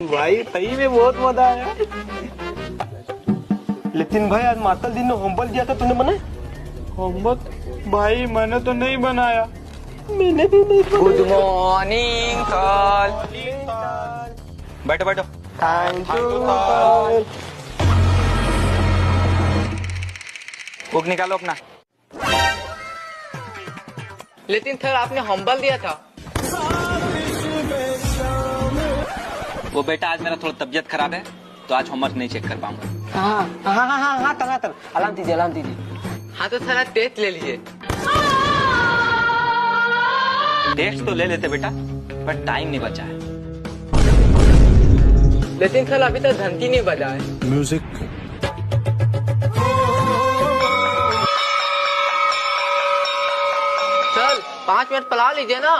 भाई सही में बहुत मजा आया। लेकिन भाई आज मातल दिन ने होमवर्क दिया था, तूने बनाया? होमवर्क भाई मैंने तो नहीं बनाया। मैंने भी नहीं बनाया। Good morning sir. बैठो बैठो। Thank you sir. बुक निकालो अपना। लेकिन सर आपने होमवर्क दिया था। वो बेटा आज मेरा थोड़ा तबीयत खराब है तो आज होमवर्क नहीं चेक कर पाऊंगा। हाँ तन अलार्म दीजिए। हाँ तो सर आज टेस्ट ले लीजिए। टेस्ट तो ले लेते बेटा, पर टाइम नहीं बचा है। लेकिन सर अभी तक घंटी नहीं बजा है। म्यूजिक। सर 5 मिनट पला लीजिए ना।